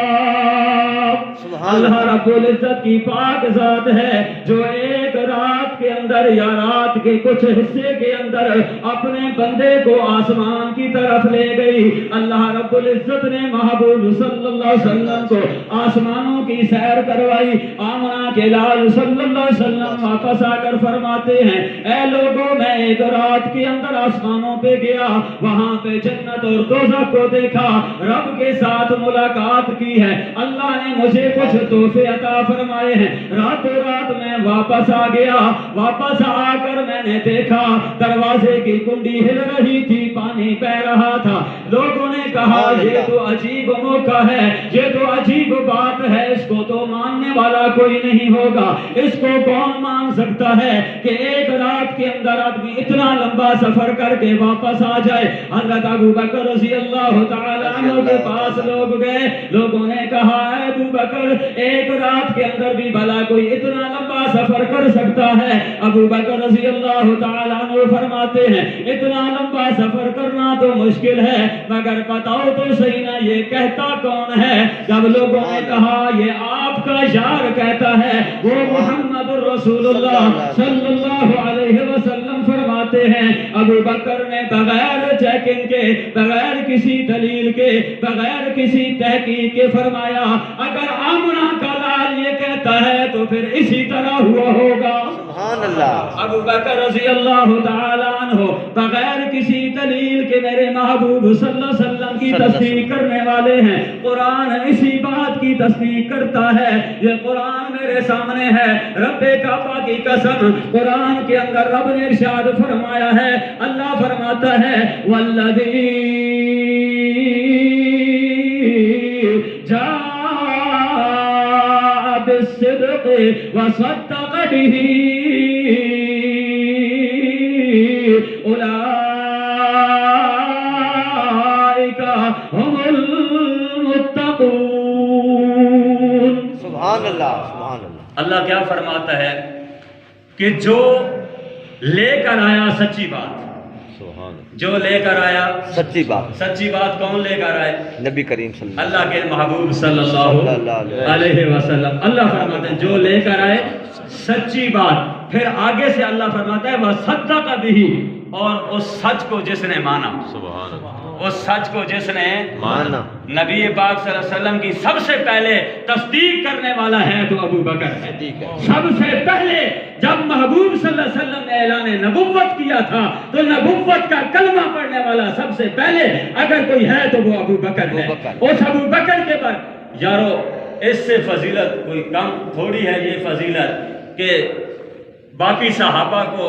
اللہ رب العزت کی پاک ذات ہے جو ایک رات کے اندر یا رات کے کچھ حصے کے اندر اپنے بندے کو آسمان کی طرف لے گئی۔ اللہ رب العزت نے محبوب صلی اللہ علیہ وسلم کو آسمانوں کی سیر کروائی۔ آمنہ کے لال صلی اللہ علیہ وسلم واپس آ کر فرماتے ہیں اے لوگوں میں ایک رات کے اندر آسمانوں پہ گیا، وہاں پہ جنت اور دوزخ کو دیکھا، رب کے ساتھ ملاقات کی ہے، اللہ نے مجھے کچھ تحفے عطا فرمائے ہیں۔ راتوں رات میں واپس آ گیا، واپس آ کر میں نے دیکھا دروازے کی کنڈی ہل رہی تھی، پانی بہ رہا تھا۔ لوگوں نے کہا یہ تو عجیب موقع ہے، یہ تو عجیب بات ہے، اس کو تو ماننے والا کوئی نہیں ہوگا، اس کو کون مان سکتا ہے کہ ایک رات کے اندر آدمی اتنا لمبا سفر کر کے واپس آ جائے۔ حضرت ابو بکر رضی اللہ تعالیٰ عنہ کے پاس لوگ گئے، لوگوں نے کہا اے ابو بکر ایک رات کے اندر بھی بھلا کوئی اتنا لمبا سفر کر سکتا ہے؟ ابو بکر رضی اللہ تعالیٰ عنہ فرماتے ہیں اتنا لمبا سفر کرنا تو مشکل ہے، مگر بتاؤ تو صحیح نا یہ کہتا کون ہے؟ جب لوگوں نے کہا یہ آپ کا یار کہتا ہے، وہ محمد رسول اللہ صلی اللہ علیہ وسلم فرماتے ہیں ابو بکر نے بغیر چیکنگ کے، بغیر کسی دلیل کے، بغیر کسی تحقیق کے فرمایا اگر آمنہ کا لال یہ کہتا ہے تو پھر اسی طرح ہوا ہوگا۔ سبحان اللہ۔ ابو بکر رضی اللہ تعالیٰ عنہ بغیر کسی دلیل کے میرے محبوب صلی اللہ علیہ وسلم کی تصدیق کرنے والے ہیں۔ قرآن اسی بات کی تصدیق کرتا ہے، یہ قرآن میرے سامنے ہے، رب کعبہ کی قسم قرآن کے اندر رب نے ارشاد فرمایا ہے، اللہ فرماتا ہے والذی جاء بالصدق وصدق به اولئک هم المتقون۔ سبحان اللہ، سبحان اللہ۔ اللہ کیا فرماتا ہے کہ جو لے کر آیا سچی بات، سبحان اللہ، جو لے کر آیا سچی بات، سچی بات کون لے کر آئے؟ نبی کریم صلی اللہ اللہ کے محبوب صلی اللہ علیہ وسلم۔ اللہ فرماتے ہیں جو لے کر آئے سچی بات، پھر آگے سے اللہ فرماتا ہے وَصَدَّقَ بِهِ، اور اس سچ کو جس نے مانا، سبحان اللہ، اس سچ کو جس نے مانا، نبی پاک صلی اللہ علیہ وسلم کی سب سے پہلے تصدیق کرنے والا ہے تو ابو بکر ہے۔ سب سے پہلے جب محبوب صلی اللہ علیہ وسلم نے اعلان نبوت کیا تھا تو نبوت کا کلمہ پڑھنے والا سب سے پہلے اگر کوئی ہے تو وہ ابو بکر ہے۔ اس ابو بکر کے بعد یارو اس سے فضیلت کوئی کم تھوڑی ہے، یہ فضیلت کہ باقی صحابہ کو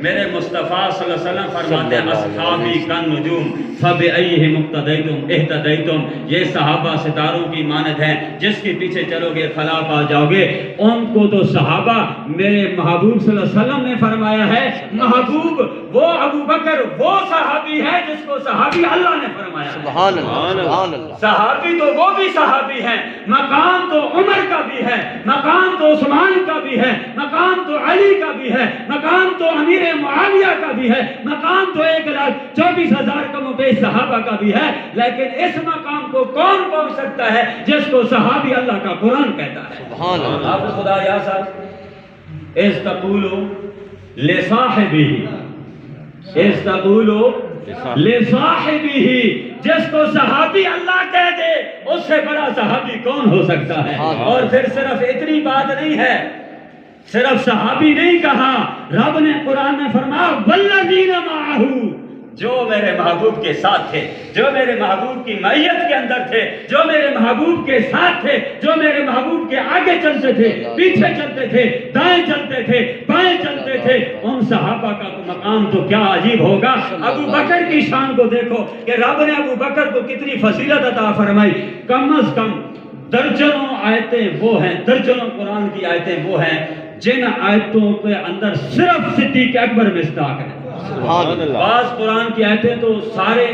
میرے مصطفیٰ صلی اللہ علیہ وسلم فرماتے ہیں اصحابی کن نجوم فبأیہم اقتدیتم اہتدیتم، یہ صحابہ ستاروں کی مانند ہیں، جس کے پیچھے چلو گے فلاح پا جاؤ گے۔ ان کو تو صحابہ میرے محبوب صلی اللہ علیہ وسلم نے فرمایا ہے محبوب وہ ابو بکر وہ صحابی ہے جس کو صحابی اللہ نے فرمایا۔ سبحان اللہ، سبحان اللہ۔ صحابی تو وہ بھی صحابی ہیں، مقام تو عمر کا بھی ہے، مقام تو عثمان کا بھی ہے، مقام تو علی کا بھی ہے، مقام تو امیر معاویہ کا بھی ہے، مقام تو 1,24,000 کم و بیش صحابہ کا بھی ہے، لیکن اس مقام کو کون پہنچ سکتا ہے جس کو صحابی اللہ کا قرآن کہتا ہے۔ سبحان اللہ۔ حافظ خدا یا صاحب اِذْ تَقُولُ لِصَاحِبِهِ، اِذْ تَقُولُ لِصَاحِبِهِ، جس کو صحابی اللہ کہہ دے اس سے بڑا صحابی کون ہو سکتا ہے؟ اور پھر صرف اتنی بات نہیں ہے، صرف صحابی نہیں کہا، رب نے قرآن میں فرمایا والذین معہ، جو میرے محبوب کے ساتھ تھے، جو میرے محبوب کی معیت کے اندر تھے، جو میرے محبوب کے ساتھ تھے، جو میرے محبوب کے آگے چلتے تھے، پیچھے چلتے تھے، دائیں چلتے تھے، بائیں چلتے تھے، ان صحابہ کا مقام تو کیا عجیب ہوگا۔ ابو بکر کی شان کو دیکھو کہ رب نے ابو بکر کو کتنی فضیلت عطا فرمائی۔ کم از کم درجنوں آیتیں وہ ہیں، درجنوں قرآن کی آیتیں وہ ہیں جن آیتوں کے اندر صرف صدیق اکبر مصداق ہے۔ بعض قرآن کی آیتیں تو سارے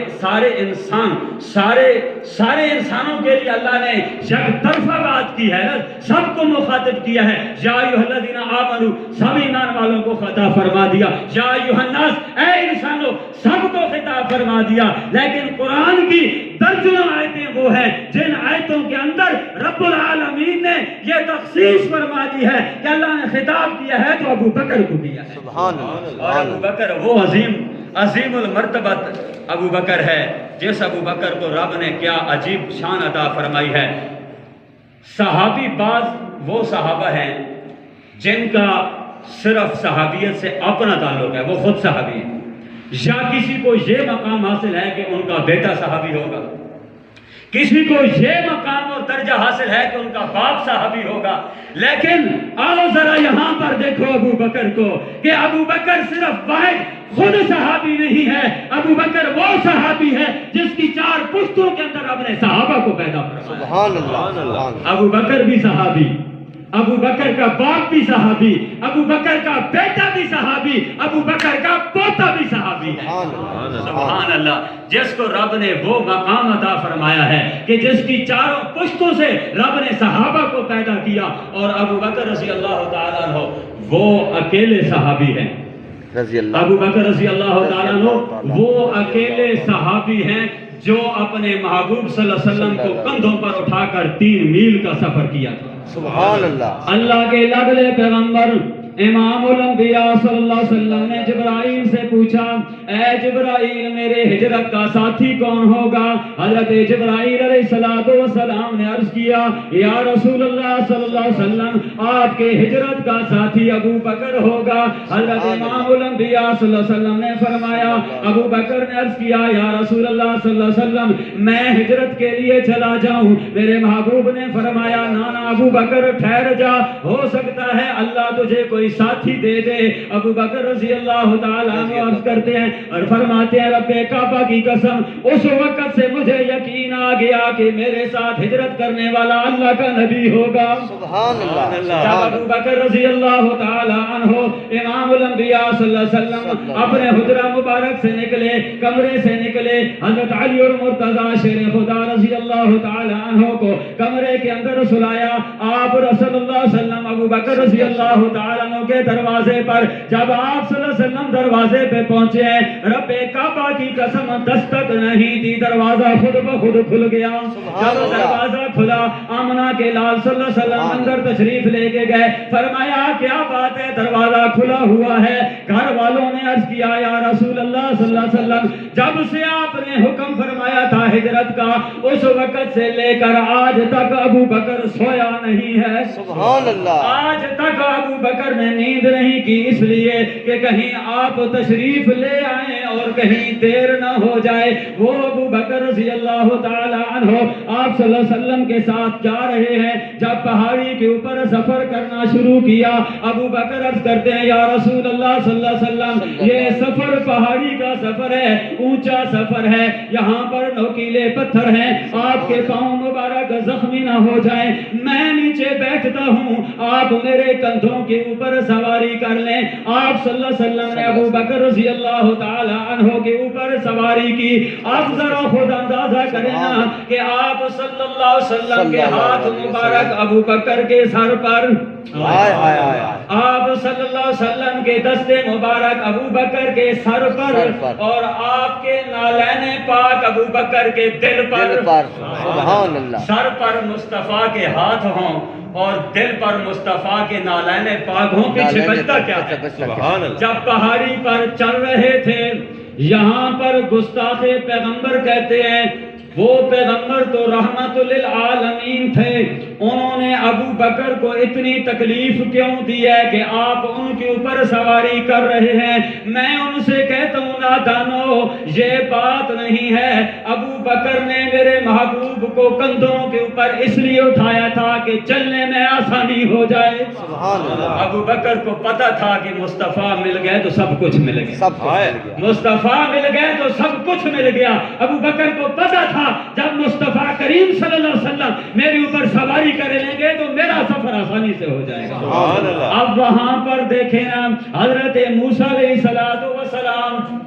انسانوں کے لیے اللہ نے یک طرفہ بات کی ہے نا، سب کو مخاطب کیا ہے۔ یا ایھا الذین آمنوا، سب ایمان والوں کو خطاب فرما دیا۔ یا ایھا الناس، اے انسانوں، سب کو خطاب فرما دیا۔ لیکن قرآن کی درجنوں آیتیں وہ ہیں جن آیتوں کے اندر رب العالمین نے یہ تخصیص فرما دی ہے کہ اللہ نے خطاب کیا ہے تو ابو بکر کو کیا ہے۔ سبحان اللہ۔ اور ابو بکر وہ عظیم المرتبت ابو بکر ہے جس ابو بکر کو رب نے کیا عجیب شان عطا فرمائی ہے۔ صحابی بعض وہ صحابہ ہیں جن کا صرف صحابیت سے اپنا تعلق ہے، وہ خود صحابی ہیں، یا کسی کو یہ مقام حاصل ہے کہ ان کا بیٹا صحابی ہوگا، کسی کو یہ مقام اور درجہ حاصل ہے کہ ان کا باپ صحابی ہوگا۔ لیکن آؤ ذرا یہاں پر دیکھو ابو بکر کو کہ ابو بکر صرف واحد خود صحابی نہیں ہے، ابو بکر وہ صحابی ہے جس کی 4 پشتوں کے اندر اپنے صحابہ کو پیدا فرمایا۔ سبحان اللہ۔ ابو بکر بھی صحابی، ابو بکر کا باپ بھی صحابی، ابو بکر کا بیٹا بھی صحابی، ابو بکر کا پوتا بھی صحابی ہے۔ سبحان اللہ۔ جس کو رب نے وہ مقام عطا فرمایا ہے کہ جس کی 4 پشتوں سے رب نے صحابہ کو پیدا کیا، اور ابو بکر رضی اللہ تعالیٰ عنہ وہ اکیلے صحابی ہیں۔ ابو بکر رضی اللہ تعالیٰ عنہ وہ اکیلے صحابی ہیں جو اپنے محبوب صلی اللہ علیہ وسلم کو کندھوں پر اٹھا کر 3 میل کا سفر کیا تھا۔ سبحان اللہ۔ اللہ کے لاڈلے پیغمبر امام الانبیاء صلی اللہ علیہ وسلم نے جبرائیل سے پوچھا، اے جبرائیل میرے ہجرت کا ساتھی کون ہوگا؟ حضرت جبرائیل علیہ السلام نے عرض کیا، یا رسول اللہ صلی اللہ علیہ وسلم آپ کے ہجرت کا ساتھی ابو بکر ہوگا۔ حضرت امام الانبیاء صلی اللہ علیہ وسلم نے فرمایا، ابو بکر نے عرض کیا، یا رسول اللہ صلی اللہ علیہ وسلم میں ہجرت کے لیے چلا جاؤں؟ میرے محبوب نے فرمایا، نانا ابو بکر ٹھہر جا، ہو سکتا ہے اللہ تجھے کوئی ساتھی دے دے۔ ابو بکر رضی اللہ تعالیٰ عنہ عرض کرتے ہیں اور فرماتے ہیں، رب کعبہ کی قسم اس وقت سے مجھے یقین آ گیا کہ میرے ساتھ ہجرت کرنے والا اللہ کا نبی ہوگا۔ سبحان اللہ۔ جب ابو بکر رضی اللہ تعالیٰ عنہ امام الانبیاء صلی اللہ علیہ وسلم اپنے حجرہ مبارک سے نکلے، کمرے سے نکلے، حضرت علی اور مرتضی شیر خدا رضی اللہ تعالیٰ عنہ کو کمرے کے اندر سلایا۔ آپ رسول اللہ صلی اللہ علیہ وسلم ابو بکر رضی اللہ تعالیٰ کے دروازے پر جب آپ صلی اللہ علیہ وسلم دروازے پہ پہنچے ہیں، رب کعبہ کی قسم دستک نہیں دی، دروازہ خود بخود کھل گیا۔ جب دروازہ کھلا، آمنہ کے لال صلی اللہ علیہ وسلم اندر تشریف لے کے گئے، فرمایا کیا بات ہے دروازہ کھلا ہوا ہے؟ گھر والوں نے عرض کیا، یا رسول اللہ صلی اللہ علیہ وسلم جب سے آپ نے حکم فرمایا تھا ہجرت کا، اس وقت سے لے کر آج تک ابو بکر سویا نہیں ہے۔ سبحان اللہ۔ آج تک ابو بکر نے نیند نہیں کی، اس لیے کہ کہیں آپ تشریف لے آئیں اور کہیں دیر نہ ہو جائے۔ وہ ابو بکر رضی اللہ تعالی عنہ آپ صلی اللہ علیہ وسلم کے ساتھ جا رہے ہیں۔ جب پہاڑی کے اوپر سفر کرنا شروع کیا، ابو بکر عرض کرتے ہیں، یا رسول اللہ صلی اللہ علیہ وسلم یہ سفر پہاڑی کا سفر ہے، اونچا سفر ہے، یہاں پر نوکیلے پتھر ہیں، آپ کے پاؤں مبارک زخمی نہ ہو جائیں، میں نیچے بیٹھتا ہوں، آپ میرے کندھوں کے اوپر سواری کر لیں۔ آپ صلی اللہ علیہ وسلم نے ابو بکر رضی اللہ تعالی عنہ کے اوپر سواری کی۔ آپ ذرا خود اندازہ کریں نا کہ آپ صلی اللہ علیہ وسلم کے ہاتھ مبارک ابو بکر کے سر پر، آپ صلی اللہ علیہ وسلم کے دستے مبارک ابو بکر کے سر پر، اور آپ کے نالین پاک ابو بکر کے دل پر۔ سبحان اللہ۔ سر پر مصطفیٰ کے ہاتھ ہوں اور دل پر مصطفیٰ کے نالین پاک ہوں، پیچھے بچتا کیا ہے؟ جب پہاڑی پر چل رہے تھے، یہاں پر گستاخ پیغمبر کہتے ہیں، وہ پیغمبر تو رحمت للعالمین تھے، انہوں نے ابو بکر کو اتنی تکلیف کیوں دی ہے کہ آپ ان کے اوپر سواری کر رہے ہیں؟ میں ان سے کہتا ہوں نادانو، یہ بات نہیں ہے۔ ابو بکر نے میرے محبوب کو کندھوں کے اوپر اس لیے اٹھایا تھا کہ چلنے میں آسانی ہو جائے۔ سبحان اللہ۔ ابو بکر کو پتا تھا کہ مصطفیٰ مل گئے تو سب کچھ مل گیا، سب کچھ مل گیا۔ مصطفیٰ مل گئے تو سب کچھ مل گیا۔ ابو بکر کو پتا تھا جب مصطفیٰ کریم صلی اللہ علیہ وسلم میرے اوپر سواری کر لیں گے تو میرا سفر آسانی سے ہو جائے گا۔ سبحان اللہ۔ اب وہاں پر دیکھیں نا حضرت موسیٰ علیہ السلام